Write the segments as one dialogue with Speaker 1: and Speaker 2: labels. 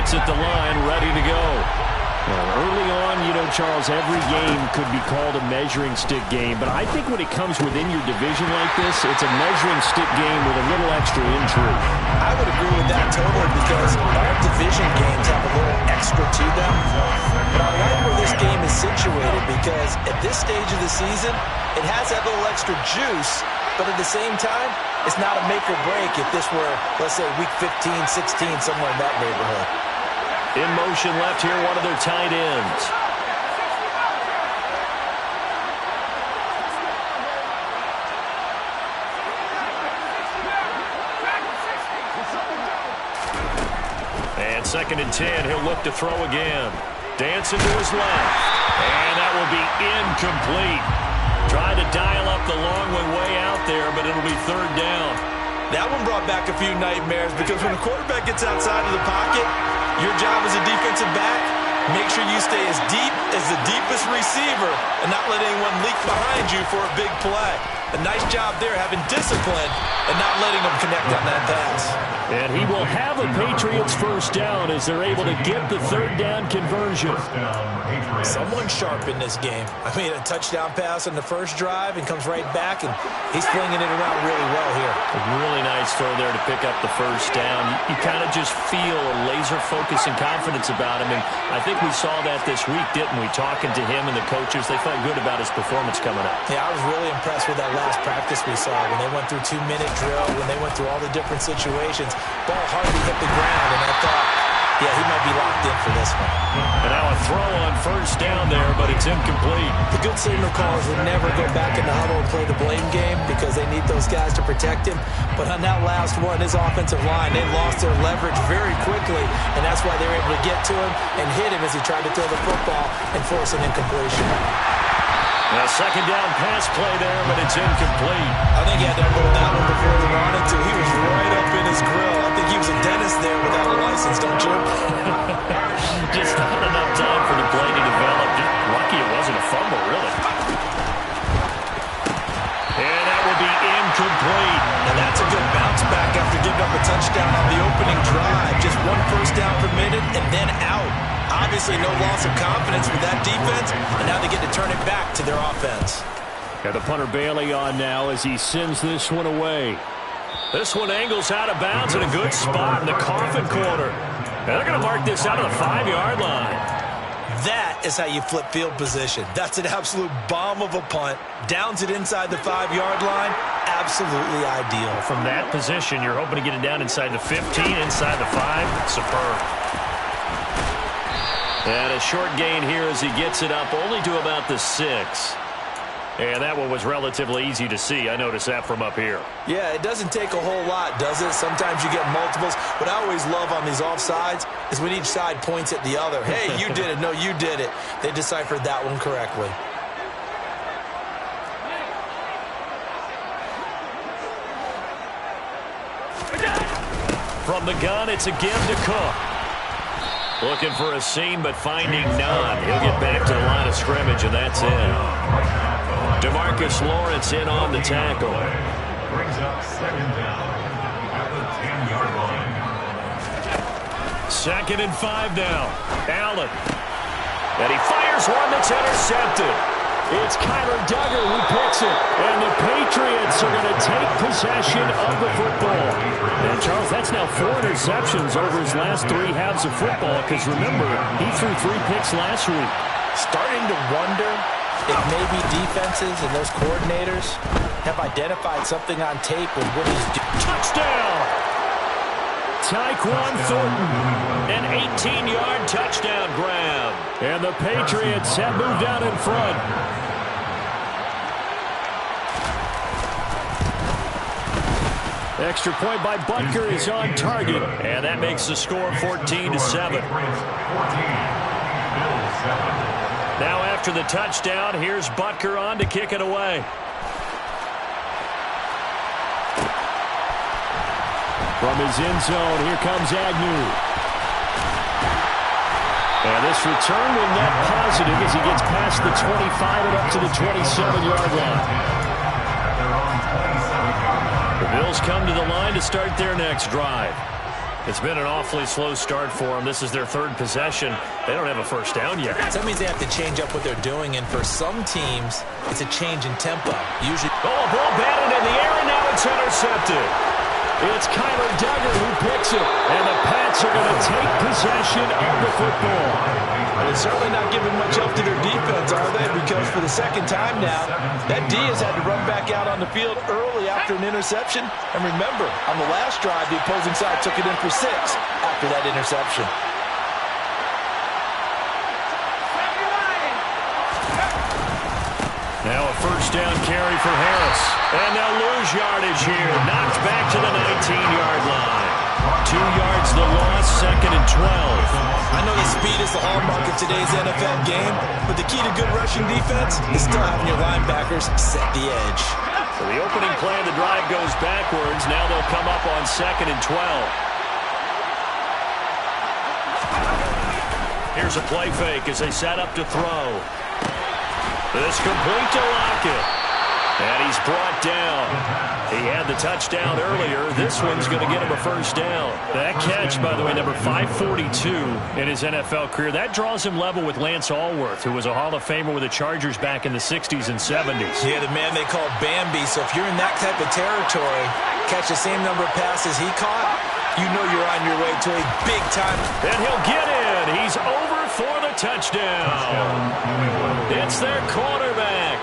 Speaker 1: That's at the line, ready to go. Well, early on, you know, Charles, every game could be called a measuring stick game. But I think when it comes within your division like this, it's a measuring stick game with a little extra intrigue.
Speaker 2: I would agree with that totally because all division games have a little extra to them. But I like where this game is situated because at this stage of the season, it has that little extra juice. But at the same time, it's not a make or break if this were, let's say, week 15, 16, somewhere in that neighborhood.
Speaker 1: In motion left here, one of their tight ends. And 2nd and 10, he'll look to throw again. Dancing to his left. And that will be incomplete. Tried to dial up the long way out there, but it'll be 3rd down.
Speaker 2: That one brought back a few nightmares because when a quarterback gets outside of the pocket, your job as a defensive back, make sure you stay as deep as the deepest receiver and not let anyone leak behind you for a big play. A nice job there having discipline and not letting them connect on that pass.
Speaker 1: And he will have a Patriots 1st down as they're able to get the 3rd down conversion.
Speaker 2: Someone sharp in this game. I mean, a touchdown pass on the first drive and comes right back, and he's flinging it around really well here.
Speaker 1: A really nice throw there to pick up the 1st down. You kind of just feel a laser focus and confidence about him, and I think we saw that this week, didn't we? Talking to him and the coaches, they felt good about his performance coming up.
Speaker 2: Yeah, I was really impressed with that last practice we saw when they went through 2-minute drill, when they went through all the different situations. Ball hardly hit the ground, and I thought, yeah, he might be locked in for this one.
Speaker 1: And now a throw on 1st down there, but it's incomplete.
Speaker 2: The good signal callers would never go back in the huddle and play the blame game because they need those guys to protect him. But on that last one, his offensive line, they lost their leverage very quickly, and that's why they were able to get to him and hit him as he tried to throw the football and force an incompletion.
Speaker 1: A 2nd down pass play there, but it's incomplete.
Speaker 2: I think he had to unload that one before he wanted to. He was right up in his grill. I think he was a dentist there without a license, don't you?
Speaker 1: Just not enough time for the play to develop. Just lucky it wasn't a fumble, really. And that will be incomplete.
Speaker 2: And that's a good bounce back after giving up a touchdown on the opening drive. Just 1 first down permitted and then out. Obviously no loss of confidence with that defense, and now they get to turn it back to their offense.
Speaker 1: Got the punter Bailey on now as he sends this one away. This one angles out of bounds in a good spot in the coffin corner. And they're going to mark this out of the 5-yard line.
Speaker 2: That is how you flip field position. That's an absolute bomb of a punt. Downs it inside the 5-yard line. Absolutely ideal.
Speaker 1: From that position, you're hoping to get it down inside the 15, inside the 5. Superb. And a short gain here as he gets it up only to about the 6. And that one was relatively easy to see. I noticed that from up here.
Speaker 2: Yeah, it doesn't take a whole lot, does it? Sometimes you get multiples. What I always love on these offsides is when each side points at the other. Hey, you did it. No, you did it. They deciphered that one correctly.
Speaker 1: From the gun, it's a give to Cook. Looking for a seam, but finding none. He'll get back to the line of scrimmage, and that's it. DeMarcus Lawrence in on the tackle.
Speaker 3: Brings up 2nd down at the 10-yard line.
Speaker 1: 2nd and 5 now. Allen. And he fires one that's intercepted. It's Kyler Duggar who picks it. And the Patriots are going to take possession of the football. And, Charles, that's now 4 interceptions over his last 3 halves of football. Because, remember, he threw 3 picks last week.
Speaker 2: Starting to wonder if maybe defenses and those coordinators have identified something on tape with what he's doing.
Speaker 1: Touchdown! Tyquan Thornton, an 18-yard touchdown grab. And the Patriots have moved out in front. Extra point by Butker is on target. And that makes the score 14-7. Now after the touchdown, here's Butker on to kick it away. From his end zone, here comes Agnew. And this return will net positive as he gets past the 25 and up to the 27-yard line. The Bills come to the line to start their next drive. It's been an awfully slow start for them. This is their third possession. They don't have a first down yet.
Speaker 2: So that means they have to change up what they're doing, and for some teams, it's a change in tempo. Usually,
Speaker 1: a ball batted in the air, and now it's intercepted. It's Kyler Duggar who picks it, and the Pats are going to take possession of the football.
Speaker 2: Well, they're certainly not giving much help to their defense, are they? Because for the second time now, that D has had to run back out on the field early after an interception. And remember, on the last drive, the opposing side took it in for 6 after that interception.
Speaker 1: Now a first down carry for Harris. And they'll lose yardage here. Knocked back to the 19-yard line. 2 yards the loss, 2nd and 12.
Speaker 2: I know the speed is the hallmark of today's NFL game, but the key to good rushing defense is still having your linebackers set the edge.
Speaker 1: So the opening play of the drive goes backwards. Now they'll come up on 2nd and 12. Here's a play fake as they set up to throw. This complete to Lockett. And he's brought down. He had the touchdown earlier. This one's going to get him a first down. That catch, by the way, number 542 in his NFL career. That draws him level with Lance Allworth, who was a Hall of Famer with the Chargers back in the 60s and 70s.
Speaker 2: Yeah, the man they call Bambi. So if you're in that type of territory, catch the same number of passes he caught, you know you're on your way to a big time.
Speaker 1: And he'll get in. He's over for the touchdown. It's their quarterback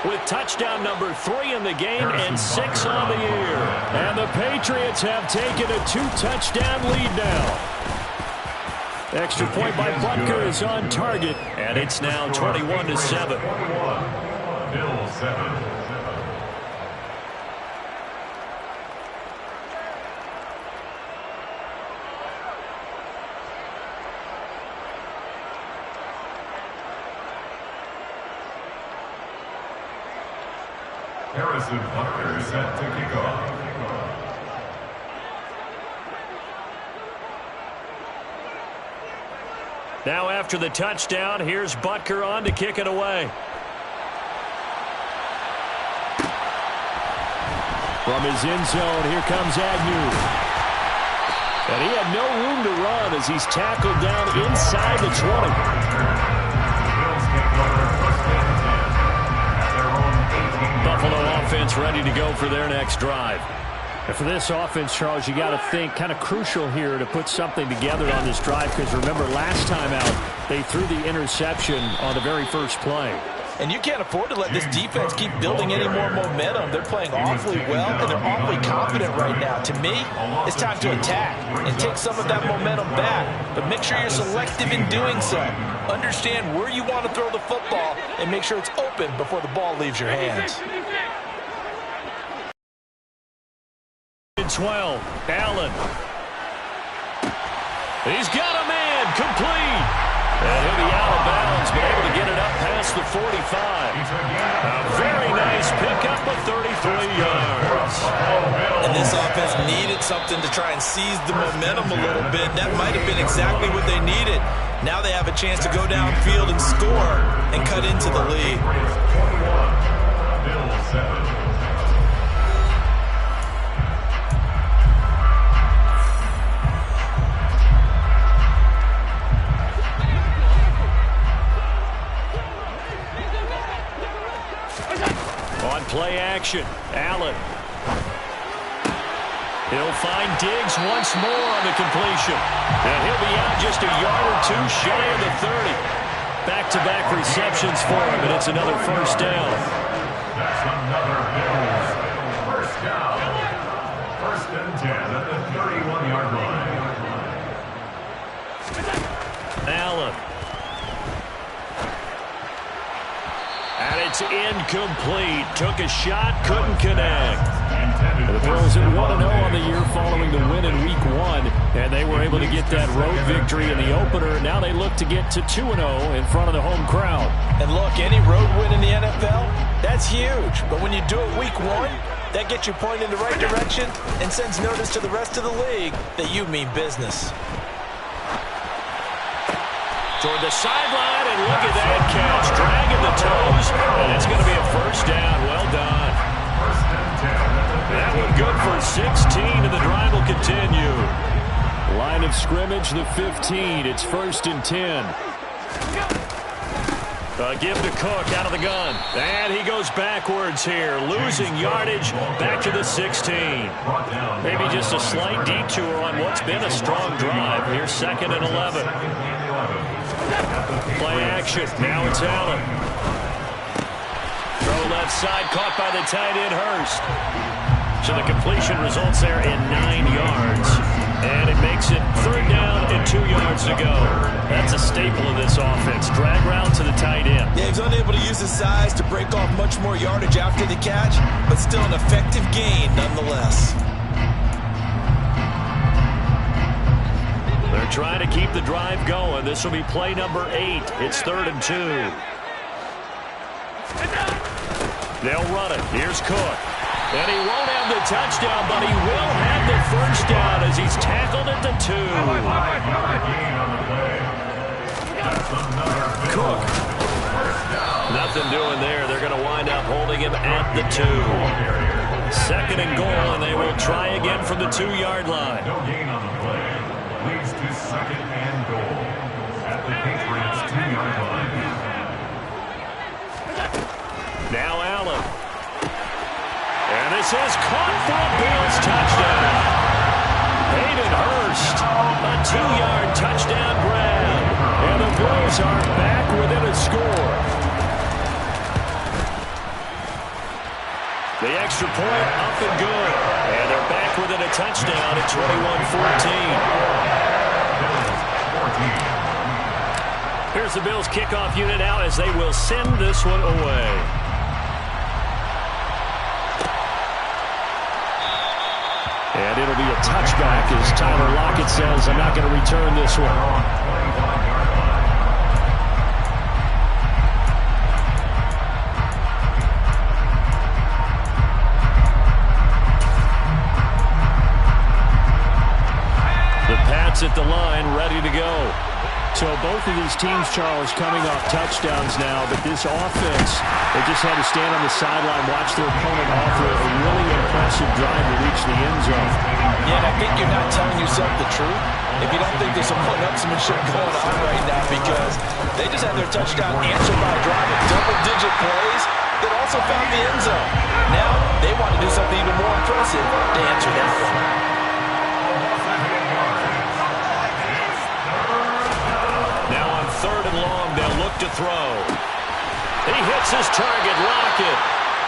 Speaker 1: with touchdown number 3 in the game and 6 on the year. And the Patriots have taken a 2-touchdown lead now. Extra point by Butker is on target, and it's now 21-7.
Speaker 3: Bill 7. Harrison Butker set to kick off.
Speaker 1: Now after the touchdown, here's Butker on to kick it away. From his end zone, here comes Agnew. And he had no room to run as he's tackled down inside the 20. Buffalo offense ready to go for their next drive. And for this offense, Charles, you got to think kind of crucial here to put something together on this drive, because remember last time out they threw the interception on the very first play.
Speaker 2: And you can't afford to let this defense keep building any more momentum. They're playing awfully well, and they're awfully confident right now. To me, it's time to attack and take some of that momentum back. But make sure you're selective in doing so. Understand where you want to throw the football and make sure it's open before the ball leaves your hands.
Speaker 1: 12, Allen. He's got a man, complete. And he'll be out of bounds, but able to get it up past the 45. A very nice pickup of 33 yards.
Speaker 2: And this offense needed something to try and seize the momentum a little bit. That might have been exactly what they needed. Now they have a chance to go downfield and score and cut into the lead.
Speaker 3: Bill 7.
Speaker 1: Play action. Allen. He'll find Diggs once more on the completion. And he'll be out just a yard or two shy of the 30. Back-to-back receptions for him, and it's another first down.
Speaker 3: That's another Bills first down. 1st and 10 at the 31-yard line.
Speaker 1: Allen. And it's incomplete. Took a shot, couldn't connect. The Bills at 1-0 on the year following the win in Week 1. And they were able to get that road victory in the opener. Now they look to get to 2-0 in front of the home crowd.
Speaker 2: And look, any road win in the NFL, that's huge. But when you do it Week 1, that gets you pointed in the right direction and sends notice to the rest of the league that you mean business.
Speaker 1: Toward the sideline, and look at that catch. Dragging the toes, and it's going to be a first down. Well done. That one good for 16, and the drive will continue. Line of scrimmage, the 15. It's 1st and 10. Give to Cook out of the gun. And he goes backwards here, losing yardage back to the 16. Maybe just a slight detour on what's been a strong drive. Here's 2nd and 11. Play action. Now it's Allen. Throw left side, caught by the tight end, Hurst. So the completion results there in 9 yards. And it makes it 3rd down and 2 yards to go. That's a staple of this offense. Drag route to the tight end.
Speaker 2: Yeah, he's unable to use his size to break off much more yardage after the catch, but still an effective gain nonetheless.
Speaker 1: They're trying to keep the drive going. This will be play number 8. It's 3rd and 2. They'll run it. Here's Cook. And he won't have the touchdown, but he will have the 1st down as he's tackled at the 2. Cook. Nothing doing there. They're going to wind up holding him at the 2. 2nd and goal, and they will try again from the 2-yard line.
Speaker 3: No gain on the play. Leads to 2nd and goal at the Patriots' 2-yard line.
Speaker 1: Now Allen. And this is caught for a Bills touchdown. Hayden Hurst, a 2-yard touchdown grab. And the Bills are back within a score. The extra point up and good. And they're back within a touchdown at 21-14. Here's the Bills kickoff unit out as they will send this one away. And it'll be a touchback as Tyler Lockett says, I'm not going to return this one. The Pats at the line, ready to go. So both of these teams, Charles, coming off touchdowns now, but this offense, they just had to stand on the sideline, watch their opponent offer a really impressive drive to reach the end zone.
Speaker 2: Yeah, and I think you're not telling yourself the truth if you don't think there's some one-upsmanship going on right now, because they just had their touchdown answered by a drive of double-digit plays that also found the end zone. Now they want to do something even more impressive to answer that one.
Speaker 1: Now on 3rd and long, they'll look to throw. He hits his target, Lockett.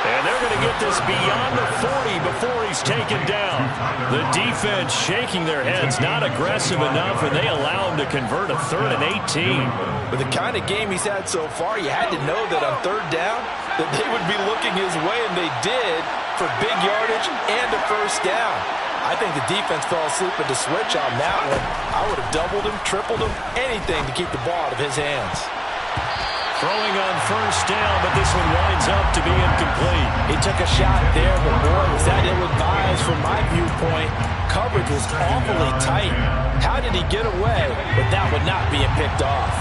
Speaker 1: And they're going to get this beyond the 40 before he's taken down. The defense shaking their heads, not aggressive enough, and they allow him to convert a 3rd and 18.
Speaker 2: With the kind of game he's had so far, you had to know that on 3rd down, that they would be looking his way, and they did, for big yardage and a 1st down. I think the defense fell asleep at the switch on that one. I would have doubled him, tripled him, anything to keep the ball out of his hands.
Speaker 1: Throwing on 1st down, but this one winds up to be incomplete.
Speaker 2: He took a shot there, but boy, was that ill-advised from my viewpoint. Coverage was awfully tight. How did he get away with that one not being picked off?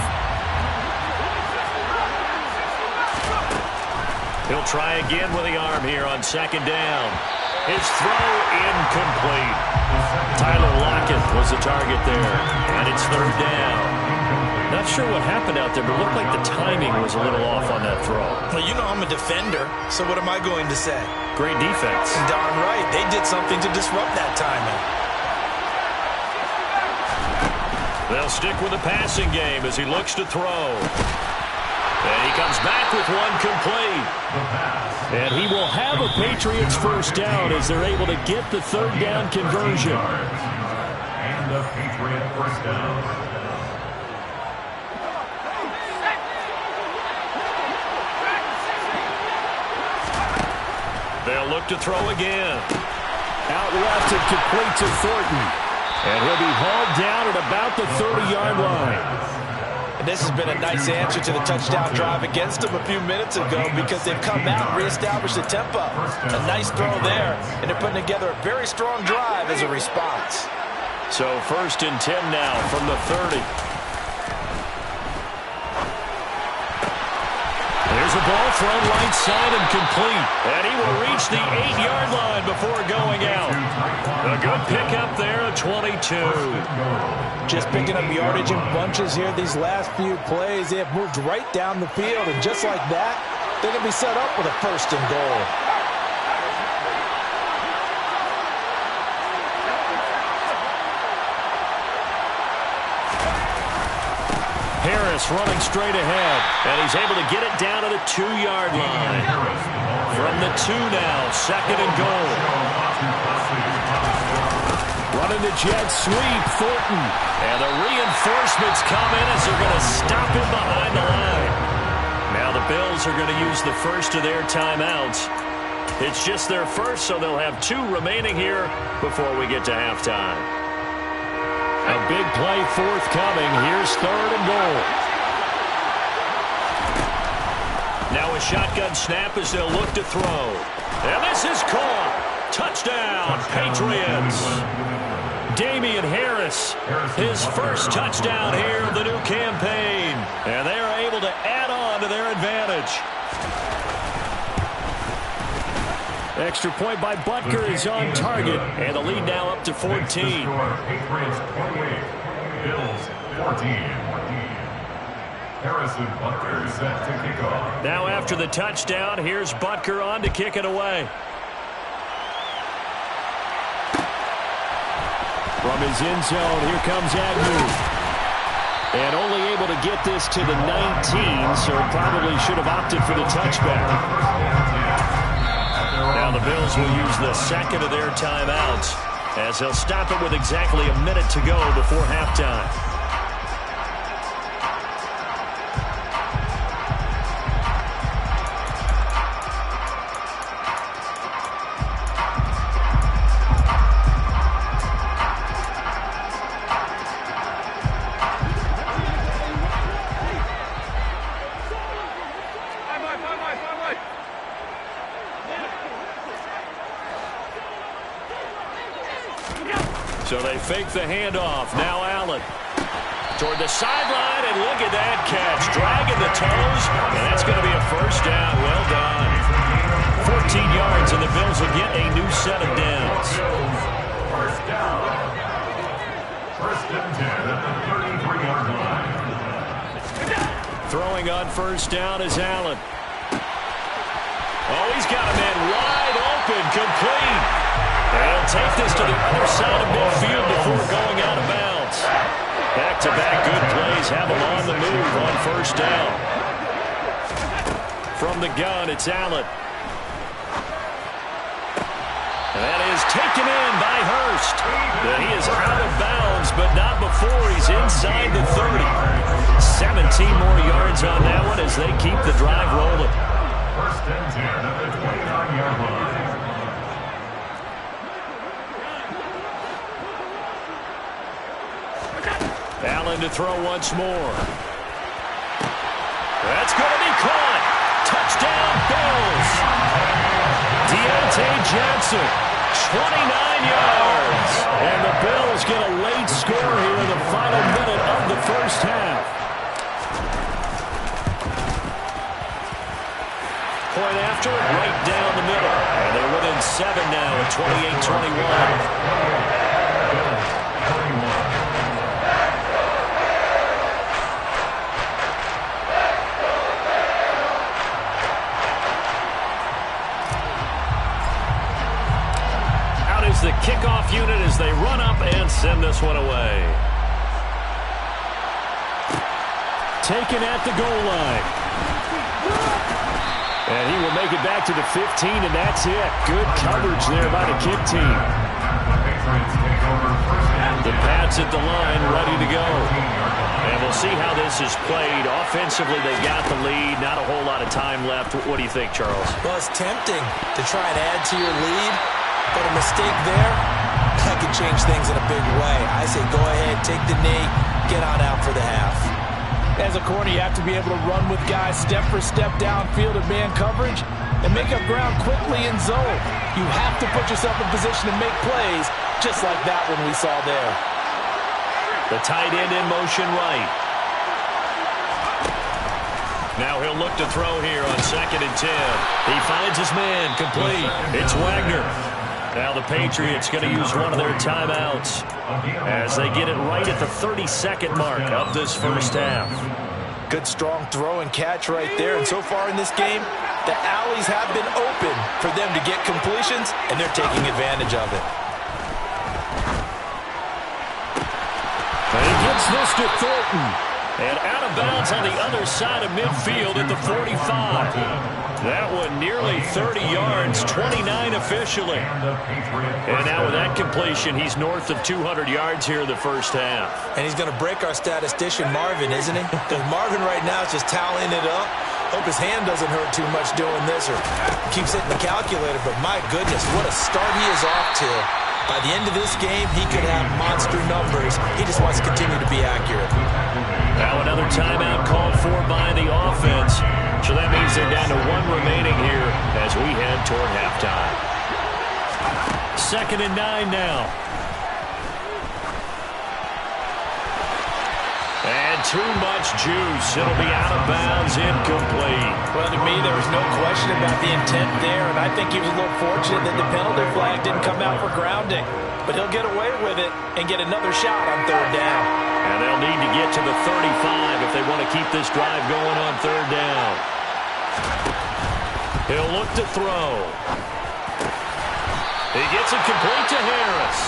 Speaker 1: He'll try again with the arm here on 2nd down. His throw incomplete. Tyler Lockett was the target there, and it's 3rd down. Not sure what happened out there, but it looked like the timing was a little off on that throw.
Speaker 2: Well, you know I'm a defender, so what am I going to say?
Speaker 1: Great defense.
Speaker 2: Darn right. They did something to disrupt that timing.
Speaker 1: They'll stick with the passing game as he looks to throw. And he comes back with one complete. And he will have a Patriots 1st down as they're able to get the 3rd down conversion.
Speaker 3: And the Patriot 1st down.
Speaker 1: They'll look to throw again. Out left and complete to Thornton. And he'll be hauled down at about the 30-yard line.
Speaker 2: And this has been a nice answer to the touchdown drive against them a few minutes ago, because they've come out and reestablished the tempo. A nice throw there, and they're putting together a very strong drive as a response.
Speaker 1: So 1st and 10 now from the 30. Here's the ball thrown right side and complete. And he will reach the 8-yard line before going out. A good pickup there at 22.
Speaker 2: Just picking up yardage in bunches here these last few plays. They have moved right down the field, and just like that, they're going to be set up with a 1st and goal.
Speaker 1: Harris running straight ahead, and he's able to get it down to the 2-yard line. From the 2 now, 2nd and goal. Running the jet sweep, Thornton. And the reinforcements come in as they're going to stop him behind the line. Now the Bills are going to use the first of their timeouts. It's just their first, so they'll have 2 remaining here before we get to halftime. A big play forthcoming. Here's 3rd and goal. Now a shotgun snap as they'll look to throw. And this is caught. Touchdown, Patriots. Damian Harris, his first touchdown here of the new campaign. And they are able to add on to their advantage. Extra point by Butker is on target. And the lead now up to 14.
Speaker 3: Patriots 28, Bills 14. Harrison Butker set to kick off.
Speaker 1: Now after the touchdown, here's Butker on to kick it away. From his end zone, here comes Agnew. And only able to get this to the 19, so probably should have opted for the touchback. Now the Bills will use the 2nd of their timeouts as they'll stop it with exactly a minute to go before halftime. So they fake the handoff. Now Allen toward the sideline, and look at that catch. Dragging the toes, and that's going to be a 1st down. Well done. 14 yards, and the Bills will get a new set of downs.
Speaker 3: 1st down. 1st and 10 at the 33-yard line.
Speaker 1: Throwing on 1st down is Allen. Oh, he's got a man wide open, complete. And he'll take this to the other side of midfield before going out of bounds. Back-to-back good plays have him on the move on 1st down. From the gun, it's Allen. And that is taken in by Hurst. And he is out of bounds, but not before he's inside the 30. 17 more yards on that one as they keep the drive rolling.
Speaker 3: 1st and 10 at the 29-yard line.
Speaker 1: Allen to throw once more. That's going to be caught. Touchdown, Bills. Deontay Johnson, 29 yards. And the Bills get a late score here in the final minute of the 1st half. Point after, right down the middle. And they're within 7 now at 28-21. The kickoff unit as they run up and send this one away. Taken at the goal line. And he will make it back to the 15, and that's it. Good coverage there by the kick team. The Pats at the line, ready to go. And we'll see how this is played. Offensively, they've got the lead. Not a whole lot of time left. What do you think, Charles?
Speaker 2: Well, it's tempting to try and add to your lead. But a mistake there, that could change things in a big way. I say go ahead, take the knee, get on out for the half.
Speaker 4: As a corner, you have to be able to run with guys step for step downfield in man coverage and make up ground quickly in zone. You have to put yourself in position to make plays, just like that one we saw there.
Speaker 1: The tight end in motion right. Now he'll He'll look to throw here on 2nd and 10. He finds his man, complete. It's Wagner. Now the Patriots going to use one of their timeouts as they get it right at the 32nd mark of this first half.
Speaker 2: Good, strong throw and catch right there. And so far in this game, the alleys have been open for them to get completions, and they're taking advantage of it.
Speaker 1: And he gets this to Thornton. And out of bounds on the other side of midfield at the 45. That one nearly 30 yards, 29 officially. And now with that completion, he's north of 200 yards here in the first half.
Speaker 2: And he's going to break our statistician, Marvin, isn't he? Because Marvin right now is just tallying it up. Hope his hand doesn't hurt too much doing this or keeps hitting the calculator. But my goodness, what a start he is off to. By the end of this game, he could have monster numbers. He just wants to continue to be accurate.
Speaker 1: Now another timeout called for by the offense. So that means they're down to 1 remaining here as we head toward halftime. 2nd and 9 now. And too much juice. It'll be out of bounds, incomplete.
Speaker 4: Well, to me, there was no question about the intent there, and I think he was a little fortunate that the penalty flag didn't come out for grounding. But he'll get away with it and get another shot on 3rd down.
Speaker 1: And they'll need to get to the 35 if they want to keep this drive going on 3rd down. He'll look to throw. He gets it complete to Harris.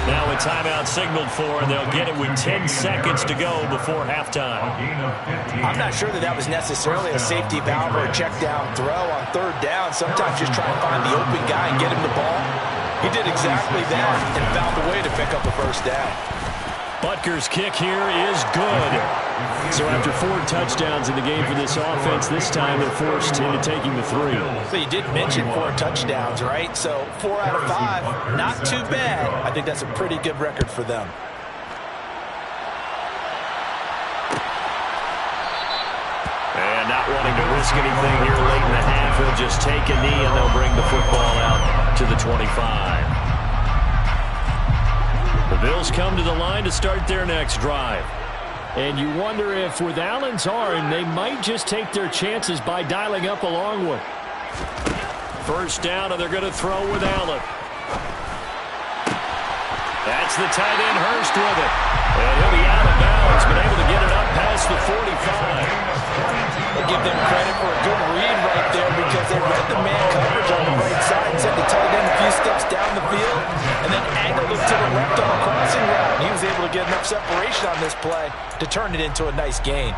Speaker 1: Now a timeout signaled for, and they'll get it with 10 seconds to go before halftime.
Speaker 2: I'm not sure that that was necessarily a safety valve or a check down throw on 3rd down. Sometimes just try and find the open guy and get him the ball. He did exactly that and found a way to pick up the 1st down.
Speaker 1: Butker's kick here is good. So after 4 touchdowns in the game for this offense, this time they're forced into taking the 3.
Speaker 2: So you did mention 4 touchdowns, right? So 4 out of 5, not too bad. I think that's a pretty good record for them.
Speaker 1: And not wanting to risk anything here late in the half, he'll just take a knee and they'll bring the football out to the 25. The Bills come to the line to start their next drive. And you wonder if with Allen's arm, they might just take their chances by dialing up a long one. 1st down, and they're going to throw with Allen. That's the tight end, Hurst, with it. And he'll be out of bounds, but able to get it up past the 45.
Speaker 2: I'll give them credit for a good read right there because they read the man coverage on the right side and sent the tight end a few steps down the field and then angled him to the left on a crossing route. And he was able to get enough separation on this play to turn it into a nice gain.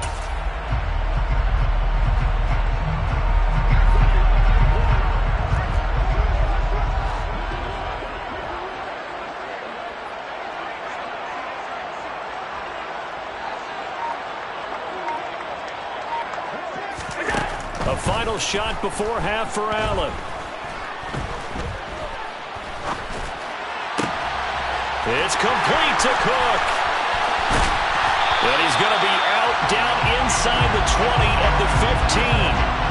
Speaker 1: A final shot before half for Allen. It's complete to Cook. And he's going to be out down inside the 20 at the 15.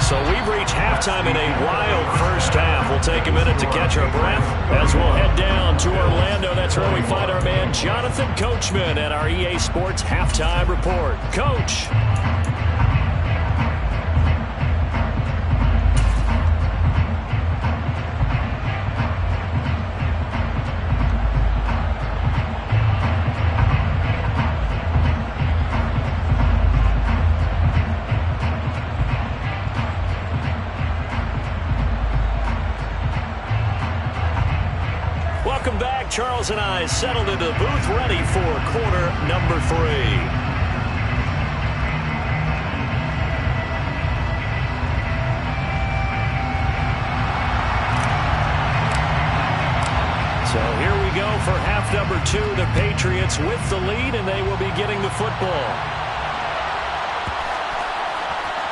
Speaker 1: So we've reached halftime in a wild first half. We'll take a minute to catch our breath as we'll head down to Orlando. That's where we find our man Jonathan Coachman at our EA Sports Halftime Report. Coach. Welcome back. Charles and I settled into the booth ready for quarter number 3. So here we go for half number 2. The Patriots with the lead, and they will be getting the football.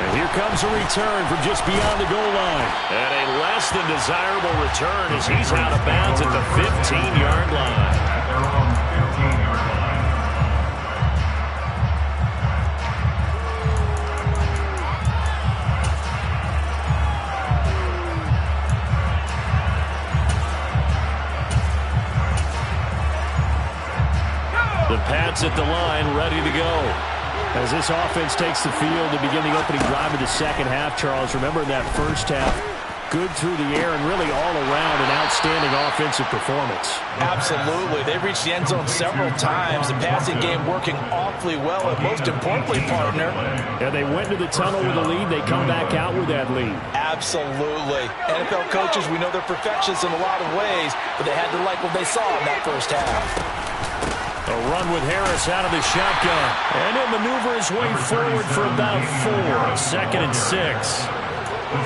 Speaker 1: And here comes a return from just beyond the goal line. And a less than desirable return as he's out of bounds at the 15-yard line. The Pats at the line, ready to go. As this offense takes the field to begin the opening drive of the second half, Charles, remember that first half, good through the air and really all around an outstanding offensive performance.
Speaker 4: Absolutely. They reached the end zone several times. The passing game working awfully well, and most importantly, partner.
Speaker 1: Yeah, they went to the tunnel with a lead. They come back out with that lead.
Speaker 4: Absolutely. NFL coaches, we know they're perfectionists in a lot of ways, but they had to like what they saw in that first half.
Speaker 1: A run with Harris out of the shotgun. And he'll maneuver his way forward for about 4. 2nd and 6.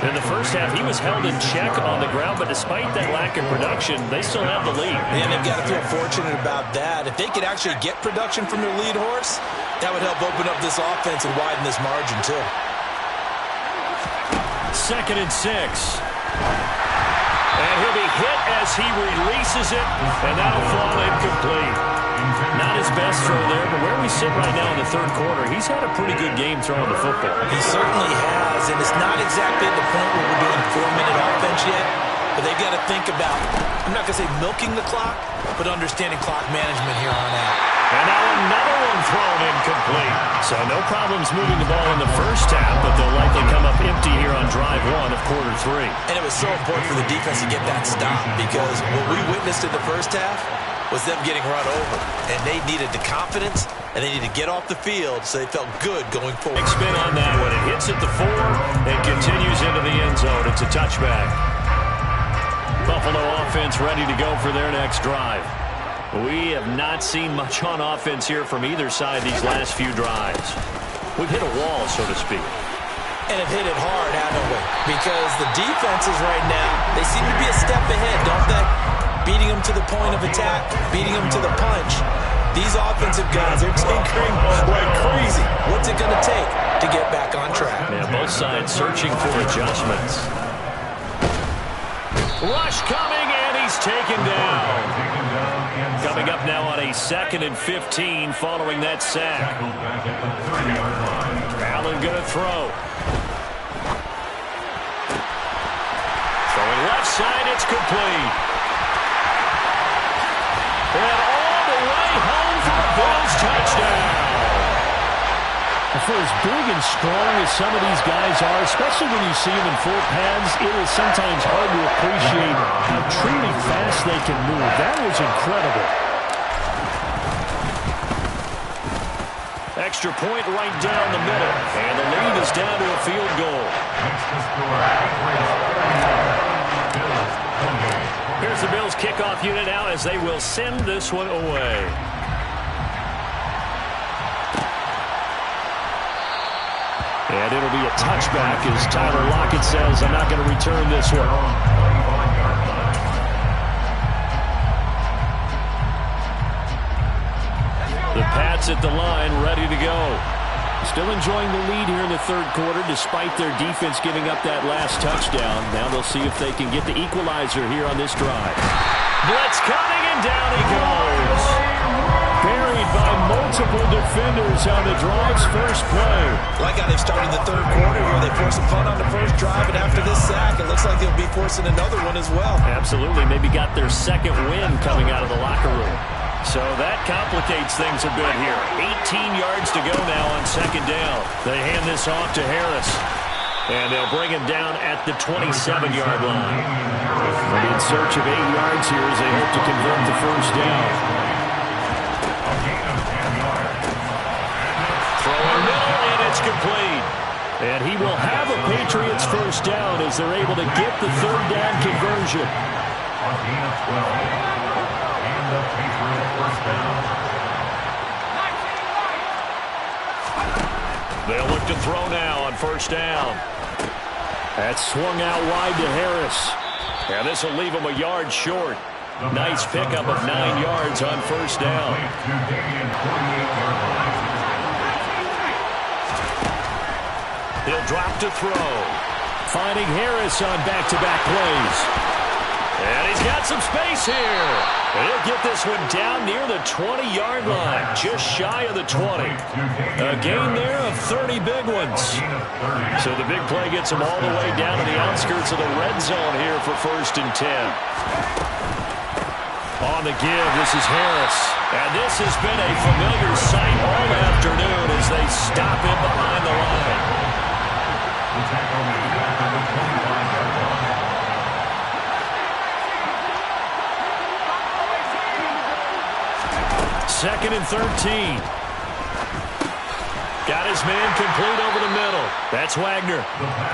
Speaker 1: In the first half, he was held in check on the ground, but despite that lack of production, they still have the lead.
Speaker 2: And they've got to feel fortunate about that. If they could actually get production from their lead horse, that would help open up this offense and widen this margin, too.
Speaker 1: 2nd and 6. And he'll be hit as he releases it, and that'll fall incomplete. Not his best throw there, but where we sit right now in the third quarter, he's had a pretty good game throwing the football.
Speaker 2: He certainly has, and it's not exactly at the point where we're doing 4-minute offense yet, but they've got to think about, I'm not going to say milking the clock, but understanding clock management here on out.
Speaker 1: And now another one thrown incomplete. So no problems moving the ball in the first half, but they'll likely come up empty here on drive 1 of quarter 3.
Speaker 2: And it was so important for the defense to get that stop, because what we witnessed in the first half was them getting run over. And they needed the confidence, and they needed to get off the field so they felt good going forward.
Speaker 1: Big spin on that one. It hits at the 4 and continues into the end zone. It's a touchback. Buffalo offense ready to go for their next drive. We have not seen much on offense here from either side these last few drives. We've hit a wall, so to speak.
Speaker 2: And have hit it hard, haven't we? Because the defenses right now, they seem to be a step ahead, don't they? Beating them to the point of attack, beating them to the punch. These offensive guys are tinkering like crazy. What's it going to take to get back on track?
Speaker 1: Yeah, both sides searching for adjustments. Rush coming, and he's taken down. Coming up now on a 2nd and 15 following that sack. Allen going to throw. Throwing left side, it's complete. And all the way home for a Bills touchdown. For as big and strong as some of these guys are, especially when you see them in full pads, it is sometimes hard to appreciate how truly fast they can move. That was incredible. Extra point right down the middle. And the lead is down to a field goal. Here's the Bills kickoff unit now as they will send this one away. And it'll be a touchback as Tyler Lockett says, I'm not going to return this one. The Pats at the line, ready to go. Still enjoying the lead here in the third quarter despite their defense giving up that last touchdown. Now they'll see if they can get the equalizer here on this drive. Blitz coming, and down he goes. Buried by multiple defenders on the drive's first play.
Speaker 2: Like how they've started the third quarter here. They forced a punt on the first drive, and after this sack, it looks like they'll be forcing another one as well.
Speaker 1: Absolutely. Maybe got their second win coming out of the locker room. So that complicates things a bit here. 18 yards to go now on second down. They hand this off to Harris. And they'll bring him down at the 27-yard line. They'll be in search of 8 yards here as they hope to convert the first down. Throwing middle, and it's complete. And he will have a Patriots first down as they're able to get the third down conversion. They'll look to throw now on first down. That's swung out wide to Harris. And this will leave him a yard short. Nice pickup of 9 yards on first down. He'll drop to throw. Finding Harris on back-to-back plays. And he's got some space here. And he'll get this one down near the 20-yard line, just shy of the 20. A gain there of 30 big ones. So the big play gets him all the way down to the outskirts of the red zone here for 1st and 10. On the give, this is Harris. And this has been a familiar sight all afternoon as they stop him behind the line. Second and 13. Got his man complete over the middle. That's Wagner.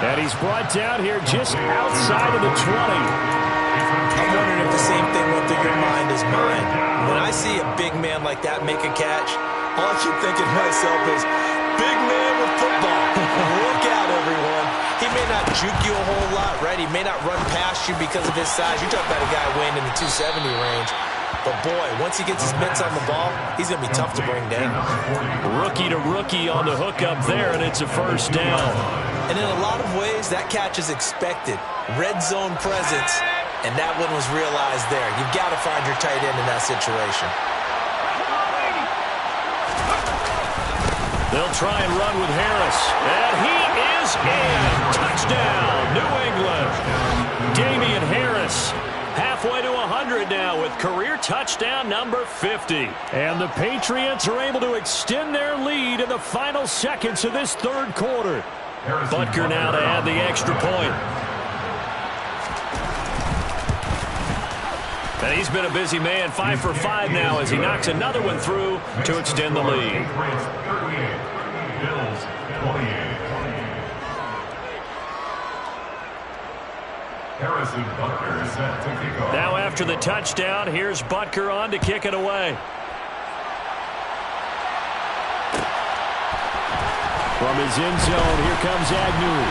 Speaker 1: And he's brought down here just outside of the 20.
Speaker 2: I'm wondering if the same thing went through your mind as mine. When I see a big man like that make a catch, all I keep thinking to myself is, big man with football. Look out, everyone. He may not juke you a whole lot, right? He may not run past you because of his size. You talk about a guy weighing in the 270 range. But, boy, once he gets his mitts on the ball, he's going to be tough to bring down.
Speaker 1: Rookie to rookie on the hook up there, and it's a first down.
Speaker 2: And in a lot of ways, that catch is expected. Red zone presence, and that one was realized there. You've got to find your tight end in that situation.
Speaker 1: They'll try and run with Harris. And he is in. Touchdown, New England. Damian Harris. Halfway to 100 now with career touchdown number 50. And the Patriots are able to extend their lead in the final seconds of this third quarter. Butker now to add the extra point. And he's been a busy man, 5 for 5 now as he knocks another one through to extend the lead.
Speaker 3: Bills 28. Harrison Butker is set to kick off.
Speaker 1: Now after the touchdown, here's Butker on to kick it away. From his end zone, here comes Agnew.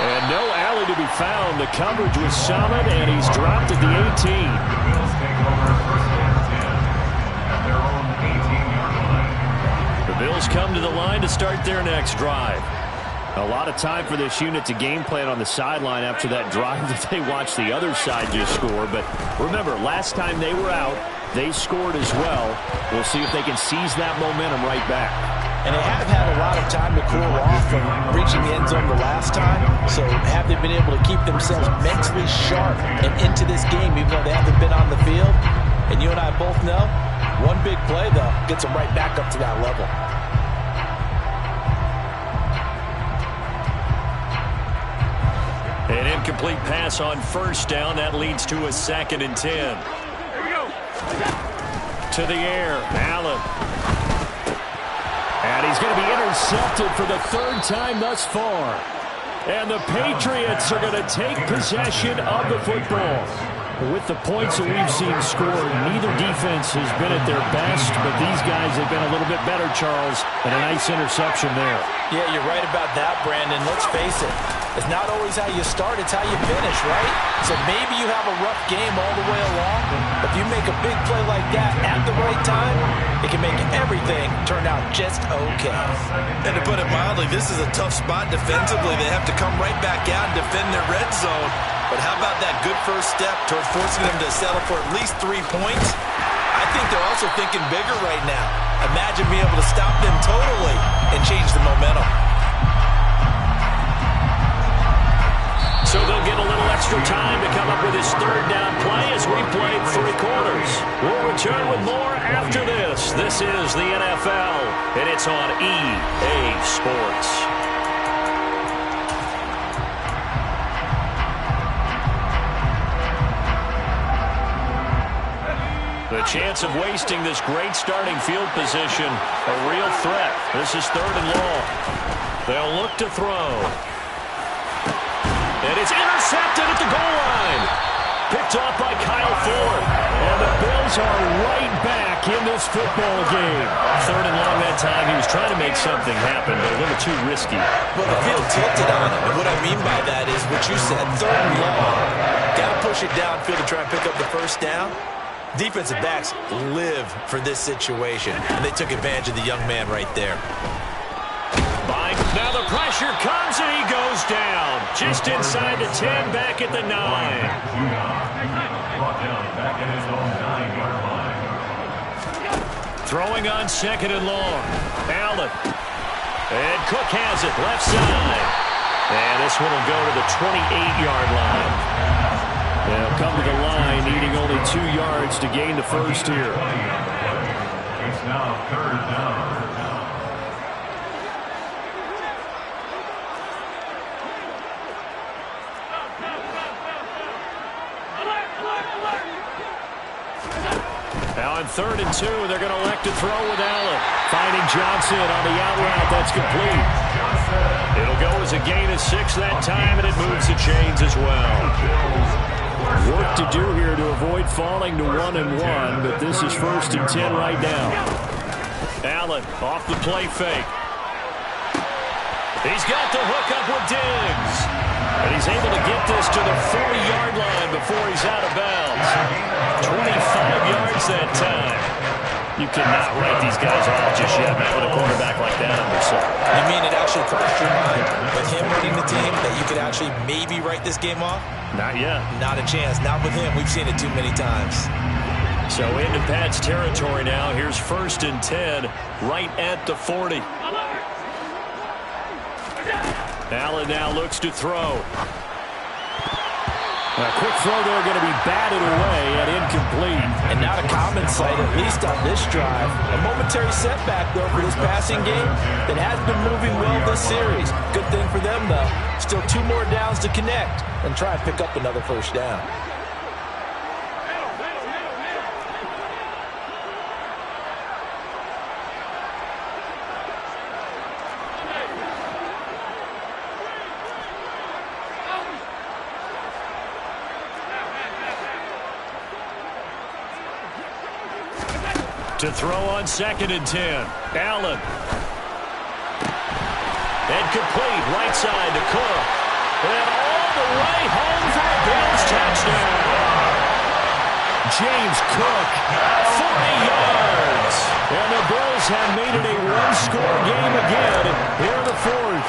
Speaker 1: And no alley to be found. The coverage was solid, and he's dropped at the 18.
Speaker 3: The Bills take over first and 10 at their own 18-yard line.
Speaker 1: The Bills come to the line to start their next drive. A lot of time for this unit to game plan on the sideline after that drive that they watched the other side just score. But remember, last time they were out, they scored as well. We'll see if they can seize that momentum right back.
Speaker 4: And they have had a lot of time to cool off from reaching the end zone the last time. So have they been able to keep themselves mentally sharp and into this game, even though they haven't been on the field? And you and I both know, one big play, though, gets them right back up to that level.
Speaker 1: An incomplete pass on first down. That leads to a 2nd and 10. Here we go. To the air. Allen. And he's going to be intercepted for the 3rd time thus far. And the Patriots are going to take possession of the football. With the points that we've seen scored, neither defense has been at their best, but these guys have been a little bit better, Charles, and a nice interception there.
Speaker 4: Yeah, you're right about that, Brandon. Let's face it. It's not always how you start, it's how you finish, right? So maybe you have a rough game all the way along, but if you make a big play like that at the right time, it can make everything turn out just okay.
Speaker 2: And to put it mildly, this is a tough spot defensively. They have to come right back out and defend their red zone. But how about that good first step toward forcing them to settle for at least 3 points? I think they're also thinking bigger right now. Imagine being able to stop them totally and change the momentum.
Speaker 1: So they'll get a little extra time to come up with his 3rd down play as we play 3 quarters. We'll return with more after this. This is the NFL, and it's on EA Sports. The chance of wasting this great starting field position, a real threat. This is 3rd and long. They'll look to throw. And it's intercepted at the goal line. Picked off by Kyle Ford. And the Bills are right back in this football game. 3rd and long that time. He was trying to make something happen, but a little too risky.
Speaker 2: Well, the field tilted on him. And what I mean by that is what you said, 3rd and long. Got to push it downfield to try and pick up the first down. Defensive backs live for this situation, and they took advantage of the young man right there.
Speaker 1: Now the pressure comes, and he goes down. Just inside the 10, back at the 9.
Speaker 3: Brought down back at his own 9-yard line.
Speaker 1: Throwing on 2nd and long. Allen. And Cook has it, left side. And this one will go to the 28-yard line. They'll come to the line, needing only 2 yards to gain the first here.
Speaker 3: It's now 3rd down.
Speaker 1: Now on 3rd and 2, they're going to elect to throw with Allen. Finding Johnson on the out route. That's complete. It'll go as a gain of 6 that time, and it moves the chains as well. Work to do here to avoid falling to 1-1, but this is 1st and 10 right now. Allen off the play fake. He's got the hook up with Diggs. And he's able to get this to the 40-yard line before he's out of bounds. 25 yards that time. You cannot write these guys off just yet, not with a quarterback like that under center.
Speaker 2: You mean it actually crossed your mind with him leading the team that you could actually maybe write this game off?
Speaker 1: Not yet.
Speaker 2: Not a chance. Not with him. We've seen it too many times.
Speaker 1: So into Pat's territory now. Here's 1st and 10 right at the 40. Allen now looks to throw. A quick throw there going to be batted away and incomplete.
Speaker 4: And not a common sight, at least on this drive. A momentary setback, though, for this passing game that has been moving well this series. Good thing for them, though. Still 2 more downs to connect and try and pick up another 1st down.
Speaker 1: To throw on 2nd and 10. Allen. And complete. Right side to Cook. And all the way home for a Bills touchdown. James Cook, 40 yards. And the Bills have made it a 1-score game again here in the 4th.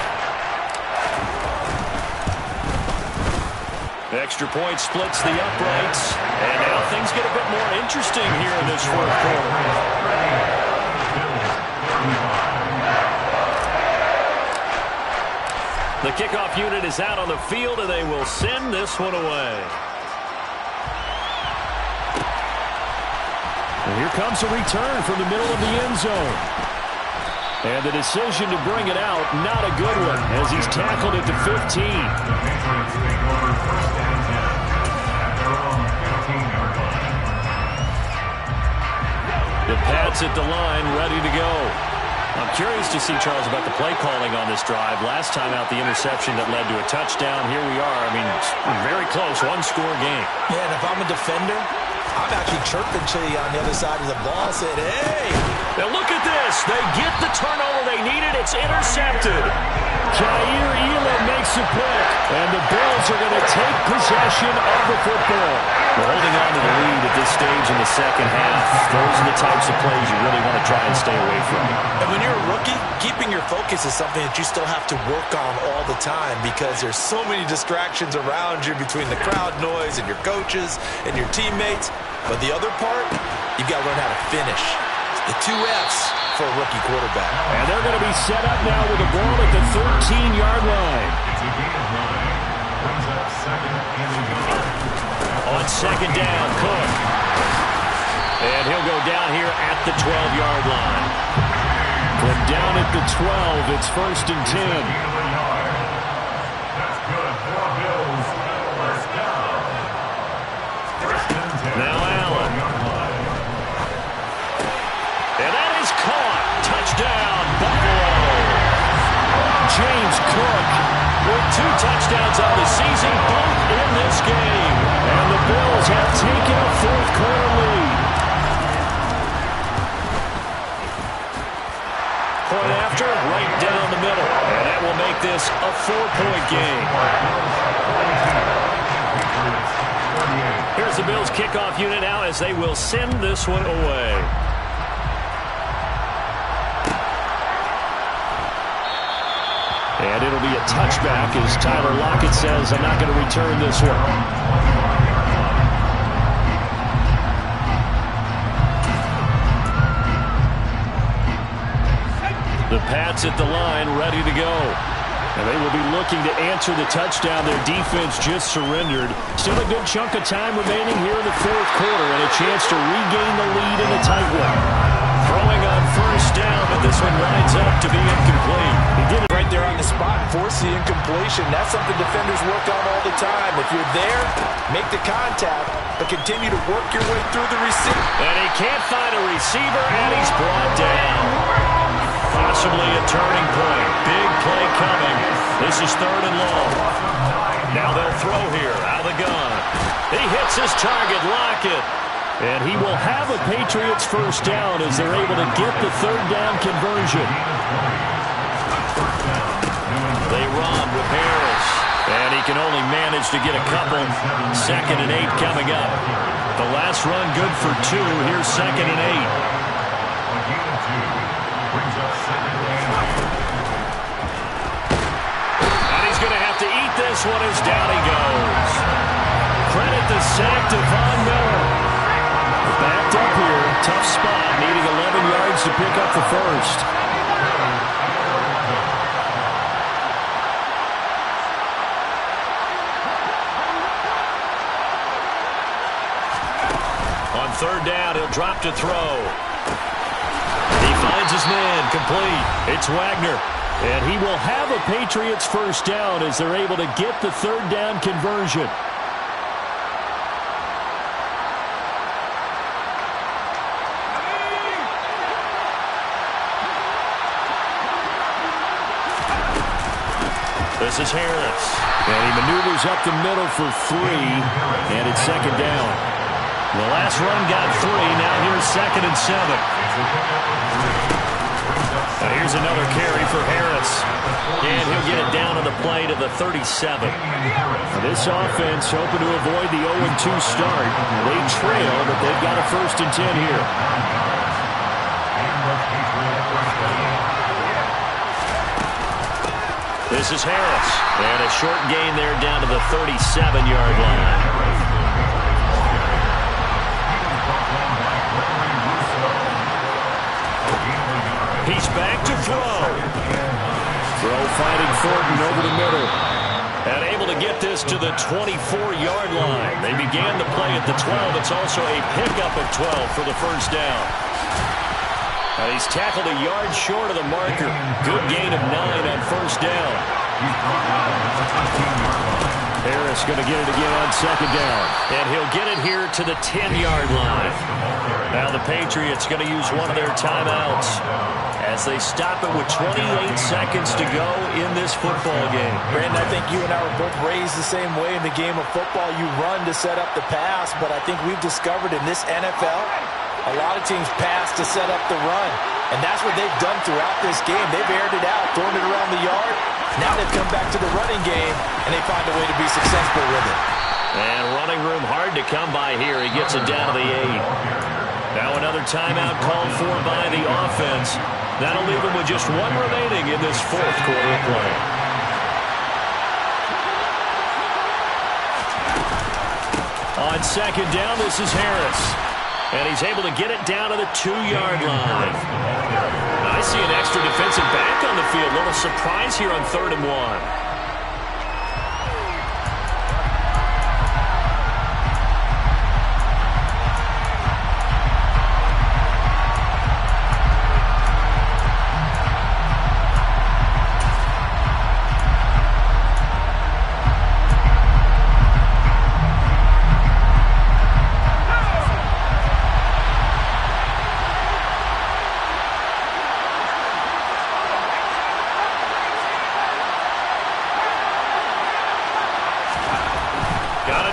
Speaker 1: Extra point splits the uprights. And now things get a bit more interesting here in this 4th quarter. The kickoff unit is out on the field, and they will send this one away. And here comes a return from the middle of the end zone. And the decision to bring it out, not a good one, as he's tackled at the 15. The Pats at the line, ready to go. I'm curious to see, Charles, about the play calling on this drive. Last time out, the interception that led to a touchdown. Here we are. I mean, very close, 1-score game.
Speaker 2: Yeah, and if I'm a defender, I'm actually chirping to you on the other side of the ball, saying, hey.
Speaker 1: Now look at this. They get the turnover they needed. It's intercepted. Jair Elam makes a pick, and the Bills are going to take possession of the football. We're holding on to the lead at this stage in the 2nd half. Those are the types of plays you really want to try and stay away from.
Speaker 2: And when you're a rookie, keeping your focus is something that you still have to work on all the time because there's so many distractions around you between the crowd noise and your coaches and your teammates. But the other part, you've got to learn how to finish. The 2 F's for a rookie quarterback.
Speaker 1: And they're going to be set up now with the ball at the 13-yard line. On 2nd down, Cook. And he'll go down here at the 12-yard line. From down at the 12, it's 1st and 10.
Speaker 3: That's good for Bills. 1st down. 1st and 10.
Speaker 1: Now Allen. And that is caught. Touchdown, Buffalo. James Cook with 2 touchdowns on the season, both in this game. And the Bills have taken a 4th quarter lead. Point after, right down the middle. And that will make this a 4-point game. Here's the Bills kickoff unit now as they will send this one away. And it'll be a touchback as Tyler Lockett says, I'm not going to return this one. The Pats at the line, ready to go. And they will be looking to answer the touchdown their defense just surrendered. Still a good chunk of time remaining here in the fourth quarter and a chance to regain the lead in a tight one. Throwing on first down, but this one lines up to be incomplete.
Speaker 4: He did it right there on the spot and force the incompletion. That's something defenders work on all the time. If you're there, make the contact, but continue to work your way through the receiver.
Speaker 1: And he can't find a receiver, and he's brought down. Possibly a turning point. Big play coming. This is 3rd and long. Now they'll throw here out of the gun. He hits his target, Lockett. And he will have a Patriots first down as they're able to get the 3rd down conversion. They run with Harris. And he can only manage to get a couple. 2nd and 8 coming up. The last run good for 2. Here's 2nd and 8. And he's going to have to eat this one as down he goes. Credit the sack to Von Miller. Backed up here, tough spot, needing 11 yards to pick up the first. On 3rd down, he'll drop to throw. He finds his man, complete. It's Wagner. And he will have a Patriots first down as they're able to get the 3rd down conversion. This is Harris. And he maneuvers up the middle for 3. And it's 2nd down. The last run got 3. Now here's 2nd and 7. Now here's another carry for Harris. And he'll get it down on the play to the 37. Now this offense hoping to avoid the 0-2 start. They trail, but they've got a 1st and 10 here. This is Harris. And a short gain there down to the 37-yard line. He's back to throw. Throw finding Thornton over the middle. And able to get this to the 24-yard line. They began the play at the 12. It's also a pickup of 12 for the first down. And he's tackled a yard short of the marker. Good gain of 9 on first down. Harris going to get it again on 2nd down. And he'll get it here to the 10-yard line. Now the Patriots going to use one of their timeouts as they stop it with 28 seconds to go in this football game.
Speaker 4: Brandon, I think you and I were both raised the same way in the game of football. You run to set up the pass, but I think we've discovered in this NFL, a lot of teams pass to set up the run. And that's what they've done throughout this game. They've aired it out, thrown it around the yard. Now they've come back to the running game, and they find a way to be successful with it.
Speaker 1: And running room hard to come by here. He gets it down to the 8. Now another timeout called for by the offense. That'll leave them with just 1 remaining in this 4th quarter of play. On 2nd down, this is Harris. And he's able to get it down to the 2-yard line. I see an extra defensive back on the field. A little surprise here on 3rd and 1.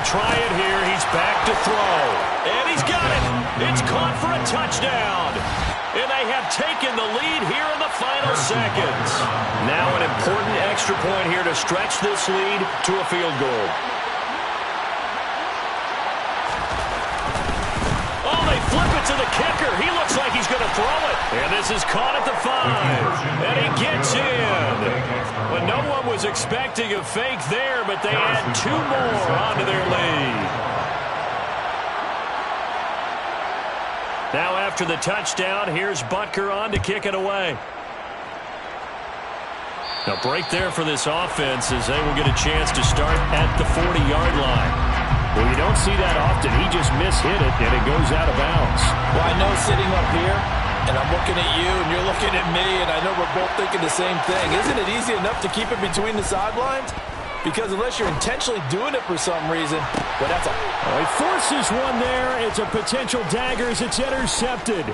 Speaker 1: Try it here. He's back to throw. And he's got it. It's caught for a touchdown. And they have taken the lead here in the final seconds. Now an important extra point here to stretch this lead to a field goal. Oh, they flip it to the kicker. He looks like he's going to throw it. And this is caught at the 5. And he gets in. But no one was expecting a fake there, but they add 2 more onto their lead. Now after the touchdown, here's Butker on to kick it away. Now break there for this offense as they will get a chance to start at the 40-yard line. Well, you don't see that often. He just mishit it, and it goes out of bounds.
Speaker 4: Well, I know sitting up here, and I'm looking at you, and you're looking at me, and I know we're both thinking the same thing. Isn't it easy enough to keep it between the sidelines? Because unless you're intentionally doing it for some reason, well, that's all.
Speaker 1: Oh, he forces one there. It's a potential dagger as it's intercepted.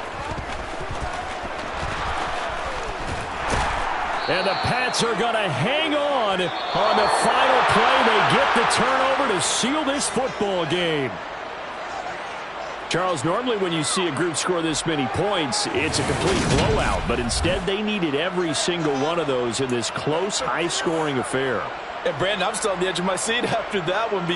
Speaker 1: And the Pats are going to hang on the final play. They get the turnover to seal this football game. Charles, normally when you see a group score this many points, it's a complete blowout. But instead, they needed every single one of those in this close, high-scoring affair.
Speaker 4: And, Brandon, I'm still on the edge of my seat after that one.